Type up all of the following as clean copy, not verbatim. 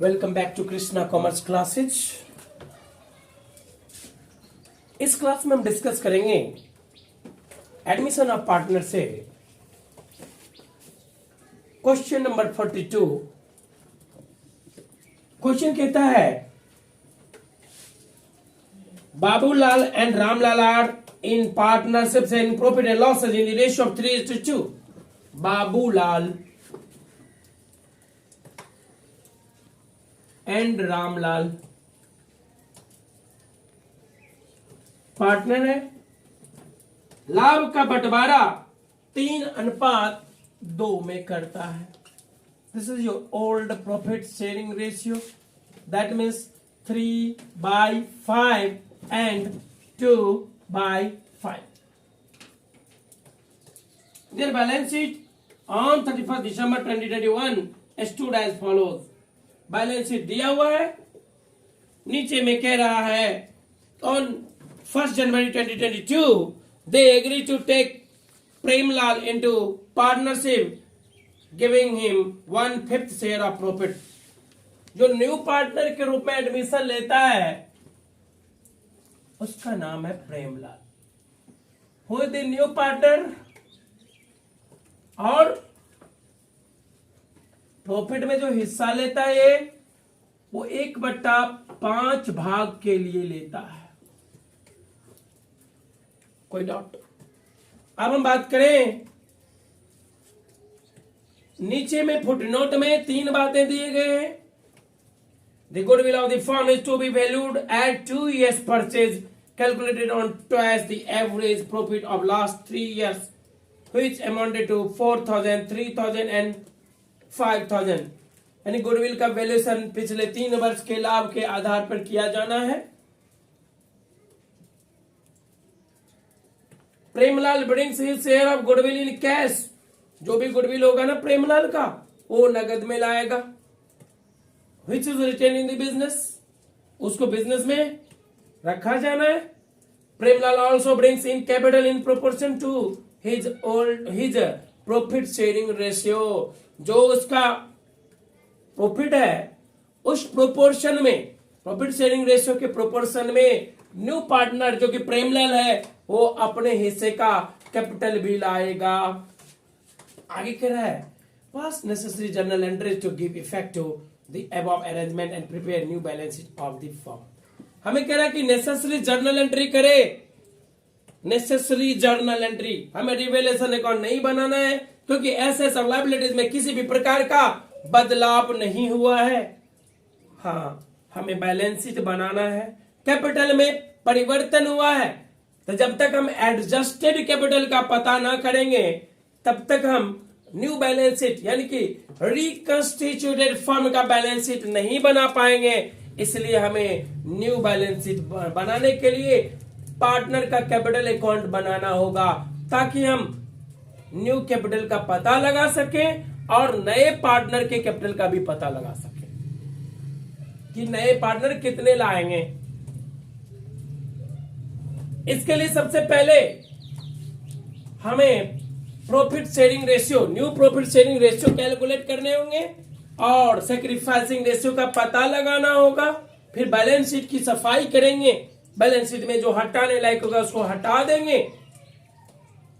Welcome back to Krishna commerce classes. इस class में हम डिस्कस करेंगे एडमिशन ऑफ पार्टनर से क्वेश्चन नंबर 42। क्वेश्चन कहता है Babulal and Ramlal are in partnership in profit and losses in the ratio of 3:2। Babulal and Ramlal partner है, लाभ का बंटवारा 3:2 में करता है। This is your old profit sharing ratio, that means 3/5 and 2/5। Their balance sheet on 31st December 2021 stood as follows। Balance sheet दिया हुआ है, नीचे में कह रहा है on 1st January 2022 they agree to take Premlal into partnership giving him 1/5 share of profit। जो new partner के रूप में एडमिशन लेता है उसका नाम है Premlal. Who is the new partner और प्रॉफिट में जो हिस्सा लेता है वो 1/5 भाग के लिए लेता है। कोई डाउट? अब हम बात करें, नीचे में फुटनोट में 3 बातें दिए गए हैं। The goodwill of the firm is to be valued at 2 years purchase calculated on twice the average profit of last 3 years which amounted to 4,000, 3,000 and 5,000। यानी गुडविल का वैल्यूएशन पिछले 3 वर्ष के लाभ के आधार पर किया जाना है। Premlal brings his share of goodwill in cash. जो भी गुडविल होगा ना प्रेमलाल का वो नगद में लाएगा। Which is retained in the business, उसको बिजनेस में रखा जाना है। Premlal also brings in capital in proportion to his profit sharing ratio. जो उसका प्रॉफिट है उस प्रोपोर्शन में, प्रॉफिट शेयरिंग रेशियो के प्रोपोर्शन में न्यू पार्टनर जो कि प्रेमलाल है वो अपने हिस्से का कैपिटल भी लाएगा। आगे कह रहा है pass necessary journal entries to give effect to the above arrangement and prepare new balance sheet of the firm. हमें कह रहा है कि नेसेसरी जर्नल एंट्री करे। नेसेसरी जर्नल एंट्री, हमें रिवेलेशन अकाउंट नहीं बनाना है क्योंकि एसेट्स और लायबिलिटीज में किसी भी प्रकार का बदलाव नहीं हुआ है। हाँ, हमें बैलेंस शीट बनाना है। कैपिटल में परिवर्तन हुआ है तो जब तक हम एडजस्टेड कैपिटल का पता ना करेंगे तब तक हम न्यू बैलेंस शीट यानी कि रिकंस्टिट्यूटेड फर्म का बैलेंस शीट नहीं बना पाएंगे। इसलिए हमें न्यू बैलेंस शीट बनाने के लिए पार्टनर का कैपिटल अकाउंट बनाना होगा ताकि हम न्यू कैपिटल का पता लगा सकें और नए पार्टनर के कैपिटल का भी पता लगा सकें कि नए पार्टनर कितने लाएंगे। इसके लिए सबसे पहले हमें profit sharing ratio, new profit sharing ratio calculate करने होंगे और सैक्रिफाइसिंग रेशियो का पता लगाना होगा। फिर बैलेंस शीट की सफाई करेंगे, बैलेंस शीट में जो हटाने लायक होगा उसको हटा देंगे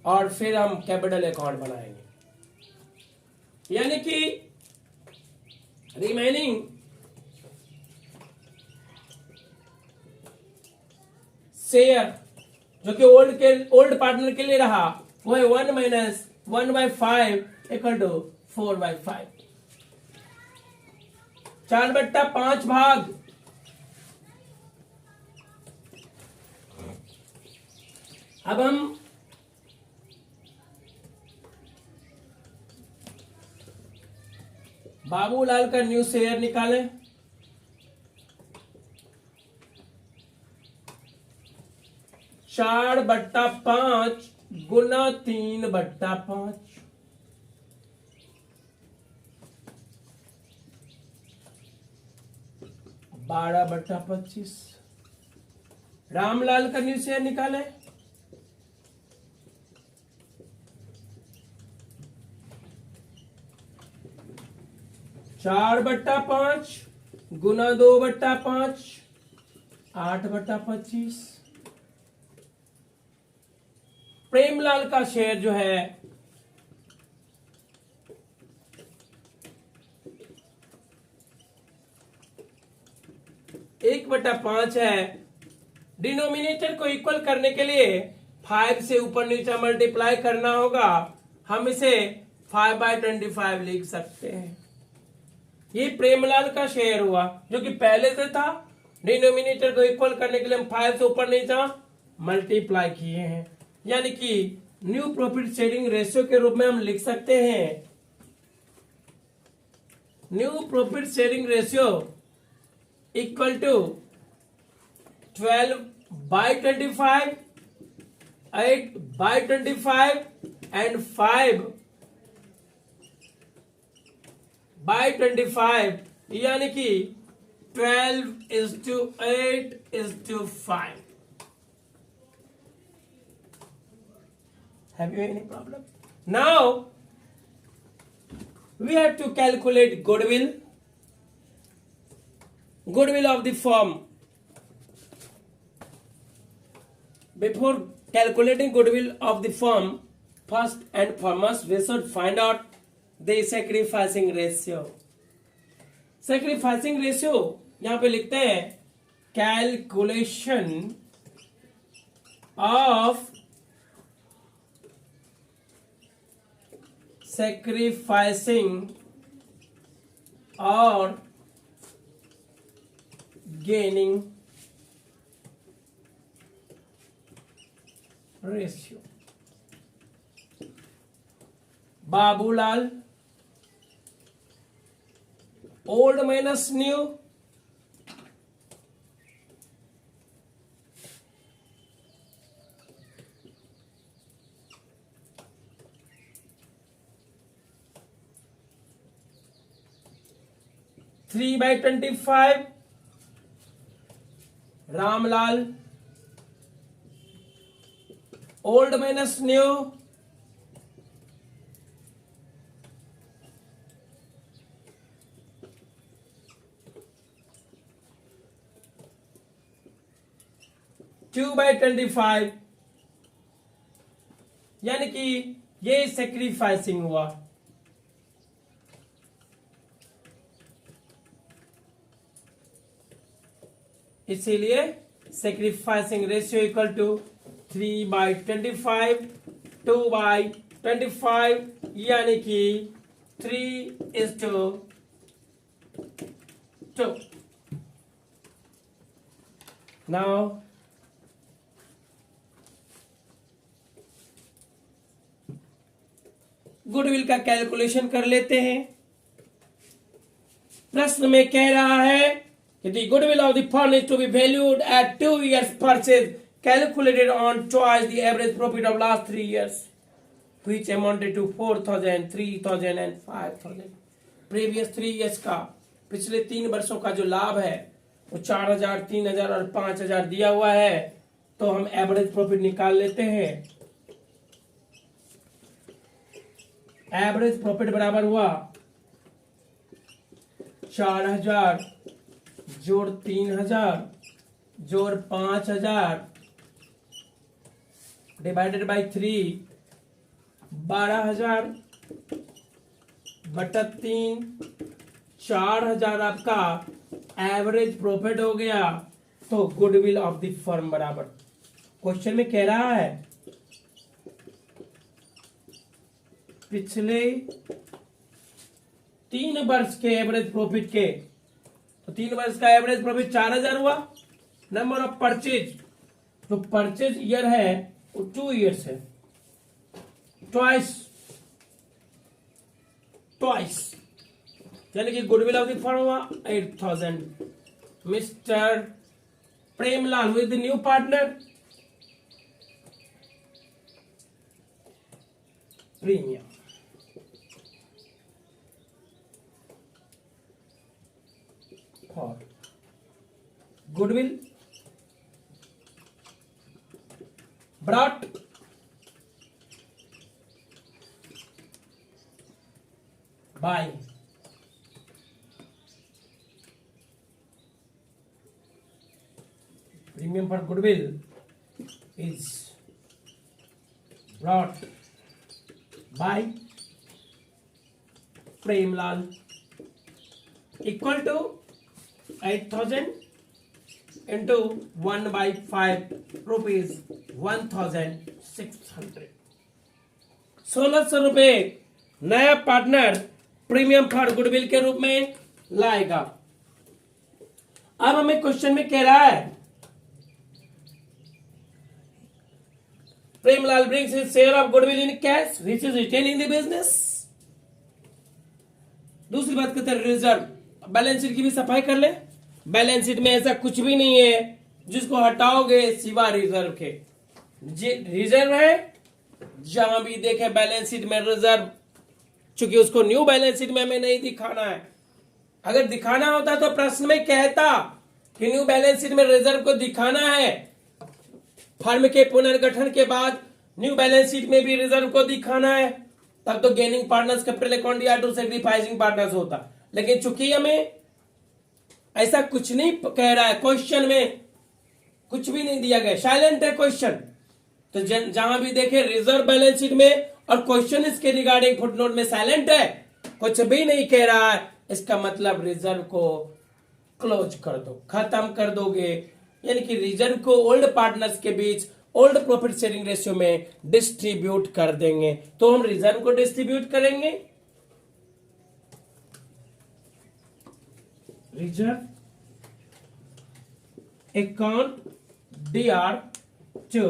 और फिर हम कैपिटल अकाउंट बनाएंगे। यानी कि रिमेनिंग शेयर जो कि ओल्ड पार्टनर के लिए रहा वो है 1 - 1/5 = 4/5। 4/5 भाग। अब हम बाबूलाल का न्यू शेयर निकालें। चार बट्टा 5 गुना 3/5 12/25। रामलाल का न्यू शेयर निकालें। 4/5 गुना 2/5, 8/25। प्रेमलाल का शेयर जो है 1/5 है। डिनोमिनेटर को इक्वल करने के लिए 5 से ऊपर नीचे मल्टीप्लाई करना होगा। हम इसे 5/25 लिख सकते हैं। ये प्रेमलाल का शेयर हुआ जो कि पहले से था। डिनोमिनेटर को इक्वल करने के लिए हम 5 से ऊपर नीचे मल्टीप्लाई किए हैं, यानी कि न्यू प्रॉफिट शेयरिंग रेशियो के रूप में हम लिख सकते हैं new profit sharing ratio equal to 12/25, 8/25 and 5/25, यानी कि 12:8:5। Have you any problem? Now we have to calculate goodwill of the firm. Before calculating goodwill of the firm, first and foremost we should find out the sacrificing ratio. Sacrificing ratio यहां पे लिखते हैं calculation of sacrificing or gaining ratio. Babulal, old minus new, three by 25। Ramlal, old minus new, two by 25, यानी कि ये sacrificing हुआ। इसीलिए sacrificing ratio equal to 3/25, 2/25, यानी कि 3:2। नाउ गुडविल का कैलकुलेशन कर लेते हैं। प्रश्न में कह रहा है कि the goodwill of the firm is to be valued at 2 years purchase calculated on twice the average profit of last 3 years, which amounted to 4,000, 3,000 and 5,000. previous 3 years का, पिछले 3 वर्षों का जो लाभ है वो 4,000, 3,000 और 5,000 दिया हुआ है। तो हम एवरेज प्रॉफिट निकाल लेते हैं। एवरेज प्रॉफिट बराबर हुआ 4,000 जोड़ 3,000 जोड़ 5,000 डिवाइडेड बाई 3, 12,000 बटा 3, 4,000 आपका एवरेज प्रॉफिट हो गया। तो गुडविल ऑफ द फर्म बराबर, क्वेश्चन में कह रहा है पिछले 3 वर्ष के एवरेज प्रॉफिट के, तो 3 वर्ष का एवरेज प्रॉफिट 4,000 हुआ। नंबर ऑफ परचेज, जो परचेज ईयर है वो 2 ईयर्स है। ट्वाइस, यानी कि गुडविल ऑफ द फर्म हुआ 8,000। Mister Premlal with new partner, premium. goodwill brought by premium for goodwill is brought by Premlal equal to 8,000 into 1/5 rupees 1,600। 1,600 रुपए नया पार्टनर प्रीमियम फॉर गुडविल के रूप में लाएगा। अब हमें क्वेश्चन में कह रहा है Premlal brings his share of goodwill in cash which is retained in the business। दूसरी बात कहते हैं रिजर्व। बैलेंस शीट की भी सफाई कर ले। बैलेंस शीट में ऐसा कुछ भी नहीं है जिसको हटाओगे सिवा रिजर्व के। रिजर्व है जहां भी देखे बैलेंस शीट में रिजर्व, चूंकि उसको न्यू बैलेंस शीट में हमें नहीं दिखाना है। अगर दिखाना होता तो प्रश्न में कहता कि न्यू बैलेंस शीट में रिजर्व को दिखाना है, फर्म के पुनर्गठन के बाद न्यू बैलेंस शीट में भी रिजर्व को दिखाना है, तब तो गेनिंग पार्टनर्स कैपिटल अकाउंट या टू सैक्रिफाइसिंग पार्टनर्स होता। लेकिन चूंकि हमें ऐसा कुछ नहीं कह रहा है, क्वेश्चन में कुछ भी नहीं दिया गया, साइलेंट है क्वेश्चन, तो जहां भी देखे रिजर्व बैलेंस शीट में और क्वेश्चन इसके रिगार्डिंग फुटनोट में साइलेंट है, कुछ भी नहीं कह रहा है, इसका मतलब रिजर्व को क्लोज कर दो, खत्म कर दोगे। यानी कि रिजर्व को ओल्ड पार्टनर्स के बीच ओल्ड प्रॉफिट शेयरिंग रेशियो में डिस्ट्रीब्यूट कर देंगे। तो हम रिजर्व को डिस्ट्रीब्यूट करेंगे, reserve account DR to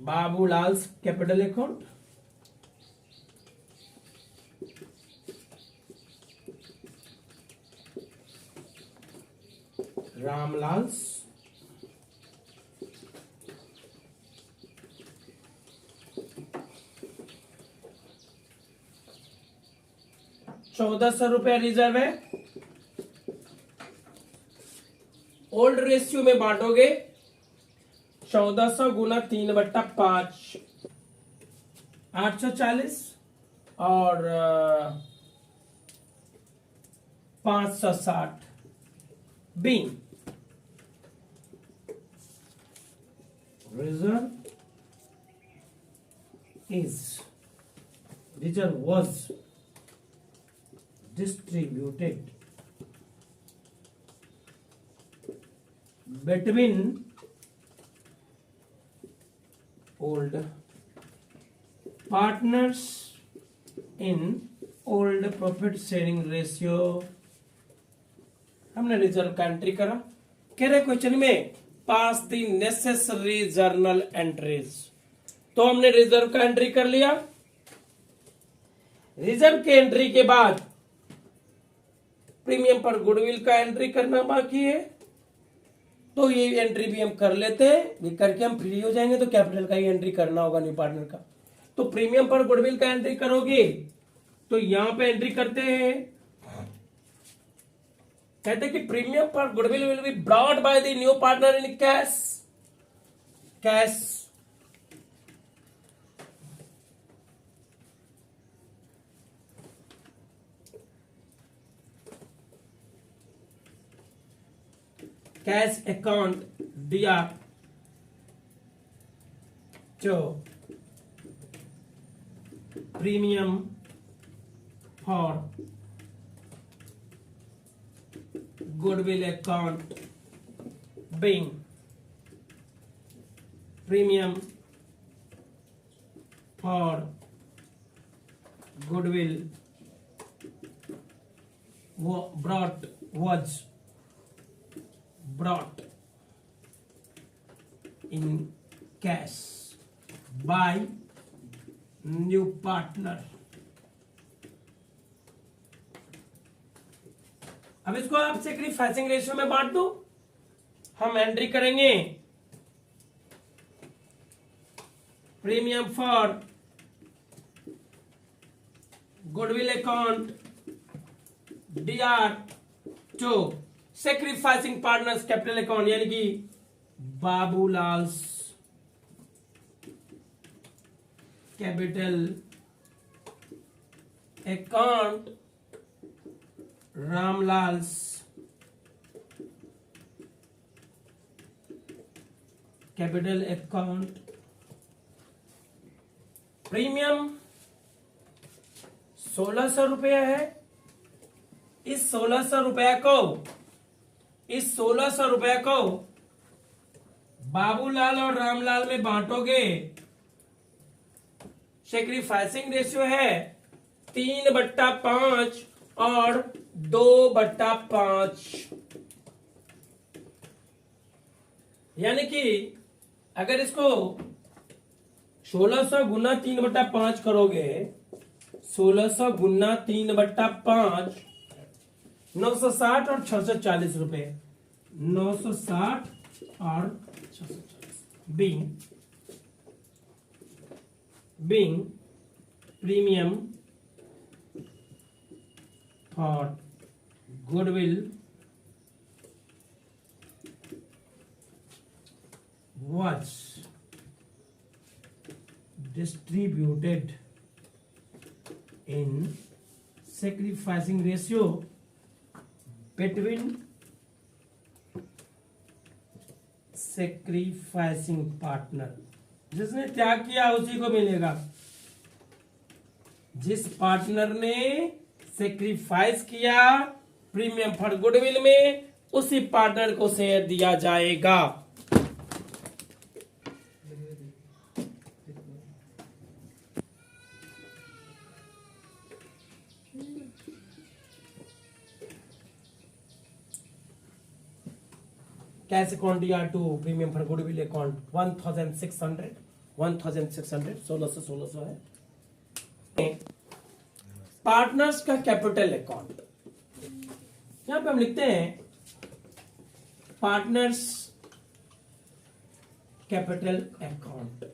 Babulal's capital account, Ramlal's ₹1,400 reserve है। ओल्ड रेशियो में बांटोगे 1400 गुना 3/5 840 और 560 being reserve was distributed between old partners in old profit sharing ratio। हमने रिजर्व का एंट्री करा। कह रहे क्वेश्चन में पास द नेसेसरी जर्नल एंट्रीज, तो हमने रिजर्व का एंट्री कर लिया। रिजर्व के एंट्री के बाद प्रीमियम पर गुडविल का एंट्री करना बाकी है, तो ये एंट्री भी हम कर लेते हैं। ये करके हम फ्री हो जाएंगे, तो कैपिटल का ही एंट्री करना होगा न्यू पार्टनर का। तो प्रीमियम पर गुडविल का एंट्री करोगे तो यहां पे एंट्री करते हैं, कहते हैं कि प्रीमियम पर goodwill will be brought by the new partner in cash. Cash cash account दिया जो premium for goodwill account being premium for goodwill was brought in cash by new partner। अब इसको आप सैक्रिफाइसिंग रेशियो में बांट दो। हम एंट्री करेंगे premium for goodwill account DR to sacrificing partners capital account, यानी कि Babulal's capital account, Ramlal's capital account. Premium 1600 रुपया है। इस 1600 रुपया को बाबूलाल और रामलाल में बांटोगे। सेक्रीफाइसिंग रेशियो है 3/5 और 2/5, यानी कि अगर इसको 1600 गुना 3/5 करोगे, 1600 गुना 3/5 960 और 640 रुपए, 960 और 640। Being premium for goodwill was distributed in sacrificing ratio between sacrificing partner। जिसने त्याग किया उसी को मिलेगा। जिस पार्टनर ने सेक्रीफाइस किया प्रीमियम फॉर गुडविल में, उसी पार्टनर को शेयर दिया जाएगा। कैश अकाउंट या to premium for goodwill account 1600 1600 है। पार्टनर्स का कैपिटल अकाउंट, यहां पे हम लिखते हैं partners capital account.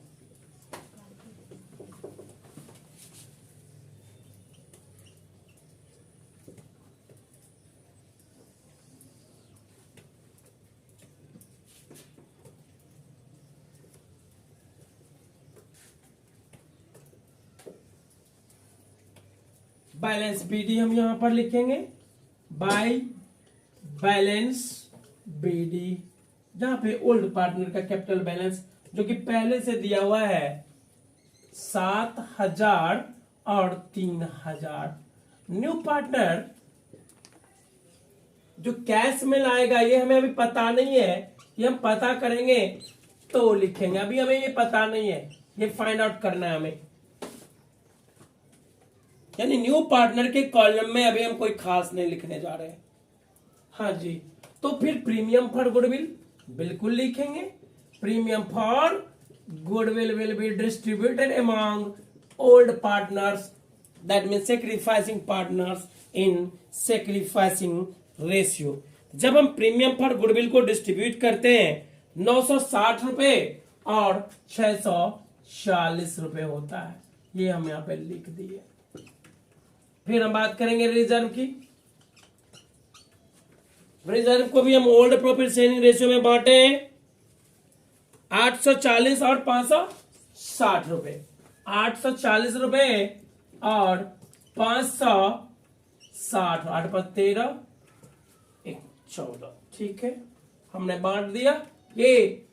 Balance BD हम यहां पर लिखेंगे, बाय बैलेंस बीडी, जहां पे ओल्ड पार्टनर का कैपिटल बैलेंस जो कि पहले से दिया हुआ है 7000 और 3000। न्यू पार्टनर जो कैश में लाएगा ये हमें अभी पता नहीं है, ये हम पता करेंगे तो लिखेंगे। अभी हमें ये पता नहीं है, ये फाइंड आउट करना है हमें। यानी न्यू पार्टनर के कॉलम में अभी हम कोई खास नहीं लिखने जा रहे हैं। हाँ जी, तो फिर प्रीमियम फॉर गुडविल बिल्कुल लिखेंगे। Premium for goodwill will be distributed among old partners, that mean sacrificing partners in sacrificing ratio. जब हम प्रीमियम फॉर गुडविल को डिस्ट्रीब्यूट करते हैं 960 रुपए और 640 रुपए होता है, ये हम यहां पे लिख दिए। फिर हम बात करेंगे रिजर्व की। रिजर्व को भी हम ओल्ड प्रॉफिट शेयरिंग रेशियो में बांटे हैं 840 और 560 रुपए, 840 रुपए और 560, 8 पर 13 1 14। ठीक है, हमने बांट दिया। ये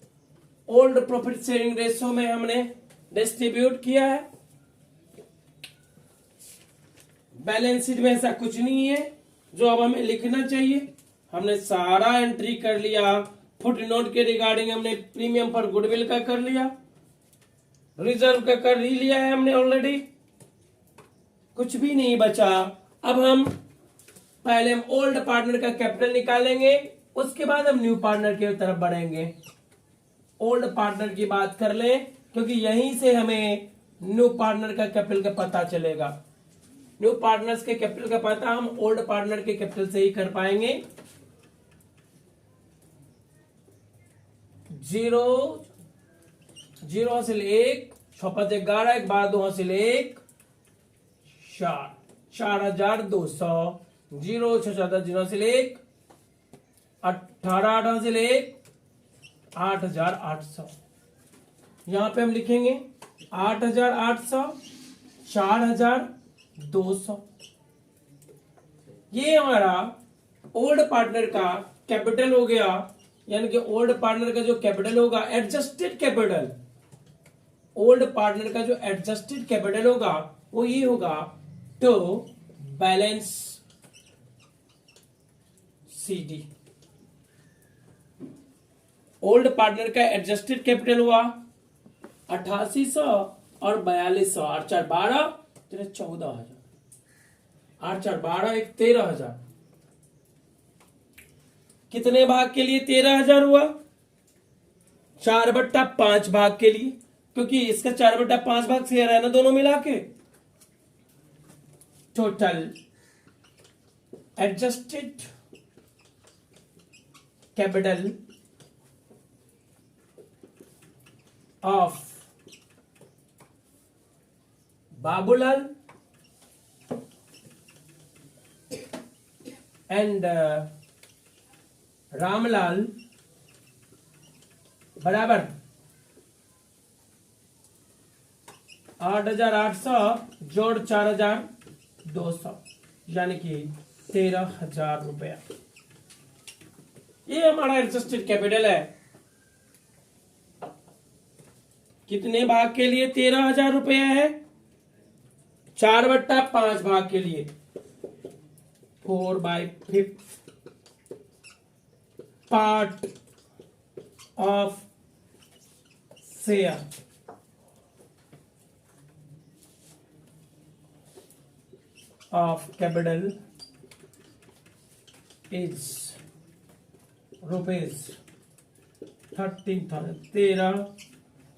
ओल्ड प्रॉफिट शेयरिंग रेशियो में हमने डिस्ट्रीब्यूट किया है। बैलेंस शीट में ऐसा कुछ नहीं है जो अब हमें लिखना चाहिए, हमने सारा एंट्री कर लिया। फुट नोट के रिगार्डिंग हमने प्रीमियम फॉर गुडविल का कर लिया, रिजर्व का कर ही लिया है हमने ऑलरेडी, कुछ भी नहीं बचा। अब हम पहले हम ओल्ड पार्टनर का कैपिटल निकालेंगे, उसके बाद हम न्यू पार्टनर की तरफ बढ़ेंगे। ओल्ड पार्टनर की बात कर लें क्योंकि यहीं से हमें न्यू पार्टनर का कैपिटल का पता चलेगा। न्यू पार्टनर्स के कैपिटल का पता हम ओल्ड पार्टनर के कैपिटल से ही कर पाएंगे। 0 0 हासिल 1, 6 5 11, 1 12 2 हासिल 1 4, 4200, 0 6 14 0 हासिल 1, 18 8 हासिल 1, 8800। यहां पे हम लिखेंगे 8800, 4200। ये हमारा ओल्ड पार्टनर का कैपिटल हो गया यानी कि ओल्ड पार्टनर का जो कैपिटल होगा, एडजस्टेड कैपिटल, ओल्ड पार्टनर का जो एडजस्टेड कैपिटल होगा वो ये होगा to balance CD. Old partner का एडजस्टेड कैपिटल हुआ 8800 और 4200, 8 4 12 तेरे 14,000, 8 4 12 एक 13,000। कितने भाग के लिए 13,000 हुआ? 4/5 भाग के लिए, क्योंकि इसका 4/5 भाग शेयर है ना दोनों मिला के। Total adjusted capital of Babulal and Ramlal बराबर 8,800 जोड़ 4,200, यानी कि 13,000 रुपया। ये हमारा एडजस्टेड कैपिटल है। कितने भाग के लिए 13,000 रुपया है? 4/5 भाग के लिए 4/5 part of share of capital is ₹13,000।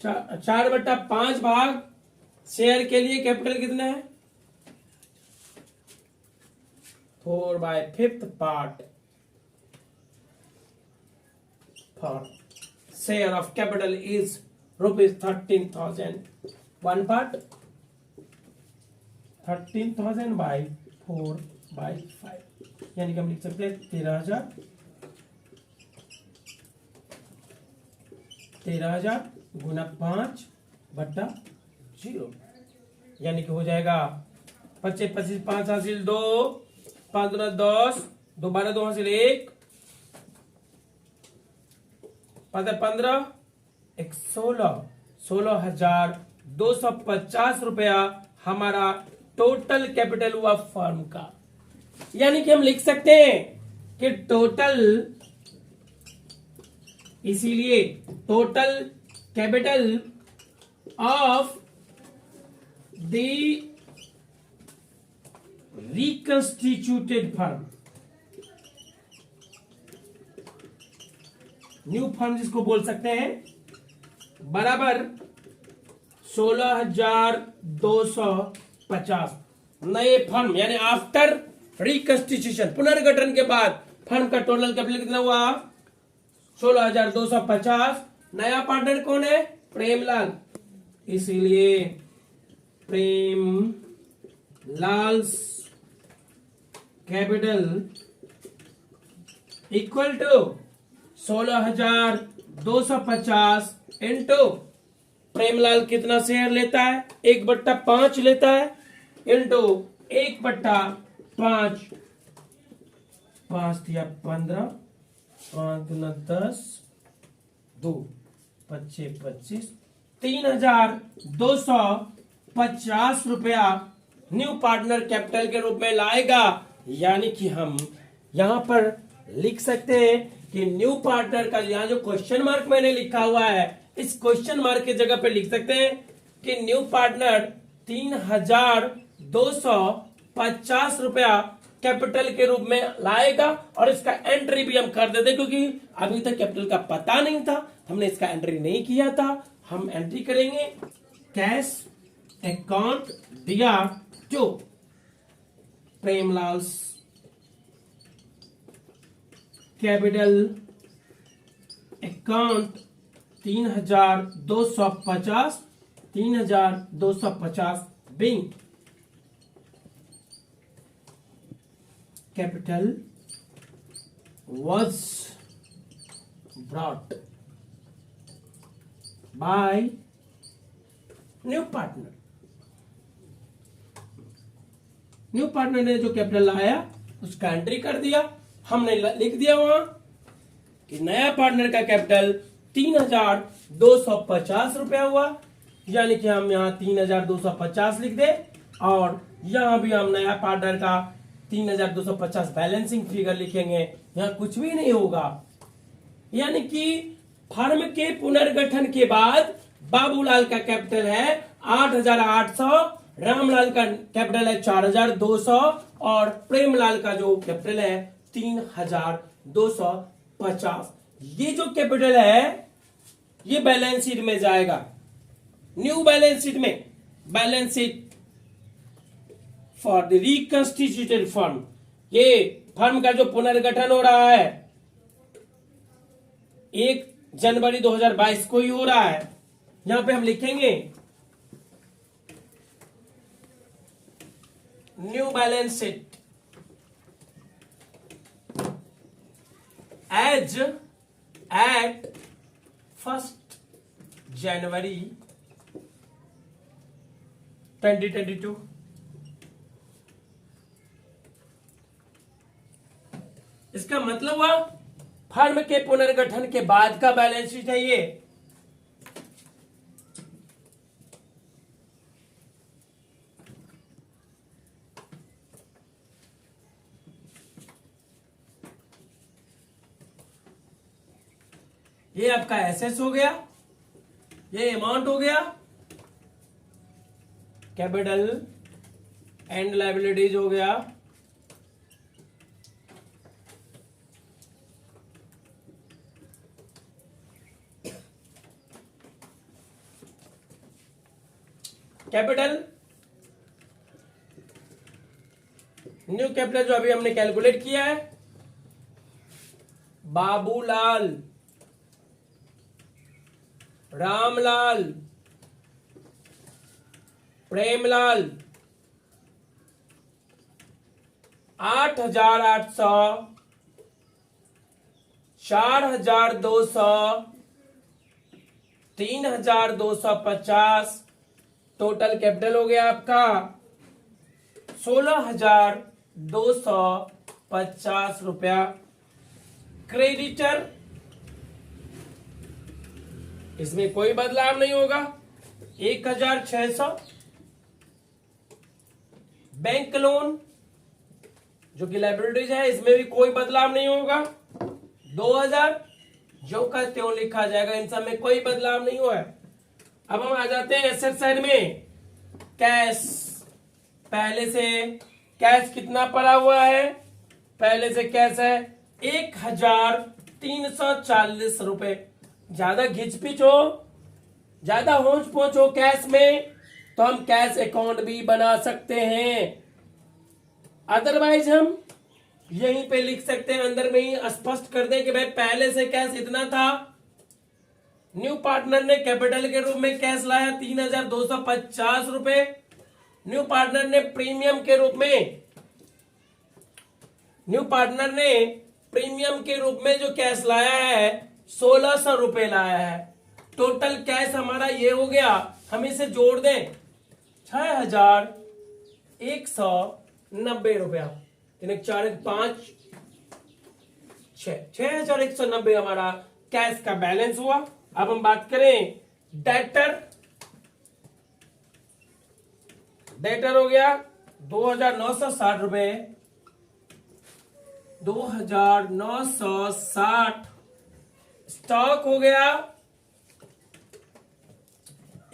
4/5 भाग शेयर के लिए कैपिटल कितना है? 4/5 part for share of capital is ₹13,000. One part 13,000 by 4/5, यानी कि हम लिख सकते हैं 13,000 गुना 5/0, यानी कि हो जाएगा 25 25 5 हासिल 2, 5 दूना 10, 2 12 2 हासिल 1, 15 1 16,250 रुपया हमारा टोटल कैपिटल हुआ फर्म का। यानी कि हम लिख सकते हैं कि टोटल, इसीलिए total capital of the reconstituted firm, new firm जिसको बोल सकते हैं, बराबर 16,250। नए फर्म यानी आफ्टर रिकंस्टिट्यूशन, पुनर्गठन के बाद फर्म का टोटल कैपिटल कितना हुआ? 16,250। नया पार्टनर कौन है? प्रेमलाल, इसीलिए Premlal's capital equal to 16,250 into Premlal कितना शेयर लेता है? 1/5 लेता है, इंटू 1/5, 5 दिया 15, 5 दूना 10, 2 25 25, 3,250 रुपया न्यू पार्टनर कैपिटल के रूप में लाएगा। यानी कि हम यहां पर लिख सकते हैं कि न्यू पार्टनर का, यहां जो क्वेश्चन मार्क मैंने लिखा हुआ है, इस क्वेश्चन मार्क की जगह पे लिख सकते हैं कि न्यू पार्टनर 3,250 रुपया कैपिटल के रूप में लाएगा। और इसका एंट्री भी हम कर देते, क्योंकि अभी तक कैपिटल का पता नहीं था, हमने इसका एंट्री नहीं किया था। हम एंट्री करेंगे कैश अकाउंट दिया to Premlal's capital account 3,250 being capital was brought by new partner. New partner ने जो कैपिटल लाया उसका एंट्री कर दिया, हमने लिख दिया वहां कि नया पार्टनर का कैपिटल 3,250 रुपया हुआ, यानी कि हम यहाँ 3,250 लिख दे और यहाँ भी हम नया पार्टनर का 3,250 बैलेंसिंग फिगर लिखेंगे, यहाँ कुछ भी नहीं होगा। यानी कि फर्म के पुनर्गठन के बाद बाबूलाल का कैपिटल है 8,800, रामलाल का कैपिटल है 4,200 और प्रेमलाल का जो कैपिटल है 3,250। ये जो कैपिटल है ये बैलेंस शीट में जाएगा, न्यू बैलेंस शीट में, balance sheet for the reconstituted firm. ये फर्म का जो पुनर्गठन हो रहा है 1 जनवरी 2022 को ही हो रहा है। यहां पे हम लिखेंगे new balance sheet as at 1 January 2022। इसका मतलब हुआ फर्म के पुनर्गठन के बाद का बैलेंस शीट है ये आपका एसेट्स हो गया, ये अमाउंट हो गया, कैपिटल एंड लायबिलिटीज हो गया, कैपिटल न्यू कैपिटल जो अभी हमने कैलकुलेट किया है, बाबूलाल, रामलाल, प्रेमलाल 8,800, 4,200, 3,250, टोटल कैपिटल हो गया आपका 16,250 रुपया। क्रेडिटर इसमें कोई बदलाव नहीं होगा, 1,600। बैंक लोन जो कि लायबिलिटीज है इसमें भी कोई बदलाव नहीं होगा, 2,000 जो का त्यों लिखा जाएगा, इन सब में कोई बदलाव नहीं हुआ है। अब हम आ जाते हैं एसेट साइड में। कैश, पहले से कैश कितना पड़ा हुआ है, पहले से कैश है 1,340 रुपए। ज्यादा घिचपिच हो, ज्यादा होच पोच हो कैश में तो हम कैश अकाउंट भी बना सकते हैं, अदरवाइज हम यहीं पे लिख सकते हैं, अंदर में ही स्पष्ट कर दें कि भाई पहले से कैश इतना था, न्यू पार्टनर ने कैपिटल के रूप में कैश लाया 3,250 रुपए, न्यू पार्टनर ने प्रीमियम के रूप में जो कैश लाया है 1,600 रुपए लाया है। टोटल कैश हमारा ये हो गया, हम इसे जोड़ दें 6,190 रुपया, 4,5 6,190 हमारा कैश का बैलेंस हुआ। अब हम बात करें डेटर हो गया 2,960 रुपए, 2,960। स्टॉक हो गया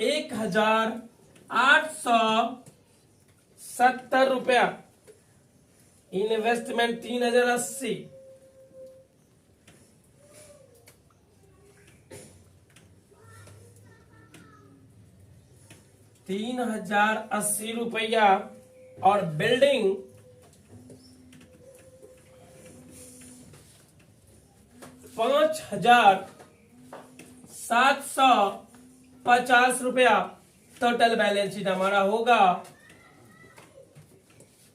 1,870 रुपया, इन्वेस्टमेंट 3,080, ₹3,080 और बिल्डिंग 5,750 रुपया। टोटल बैलेंस शीट हमारा होगा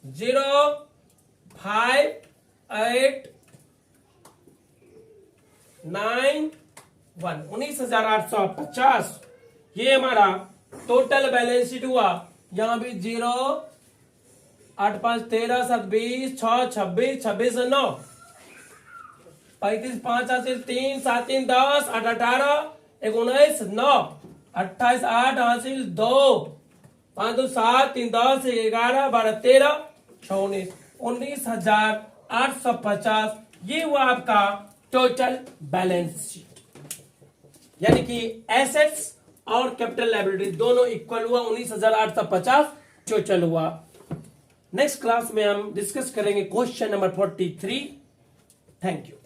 05891, 19,850 ये हमारा टोटल बैलेंस शीट हुआ। यहां भी 0, 8, 5, 13, 7, 20, 6, 26, 26 9, 35 5 हासिल 3 7 3 10 8 18 19 9 28 8 हासिल 2 5 2 7 3 10 11 12 13 19 19,850 ये हुआ आपका टोटल बैलेंस शीट। यानी कि एसेट्स और कैपिटल लायबिलिटी दोनों इक्वल हुआ 19,850 टोटल हुआ। नेक्स्ट क्लास में हम डिस्कस करेंगे क्वेश्चन नंबर 43। Thank you.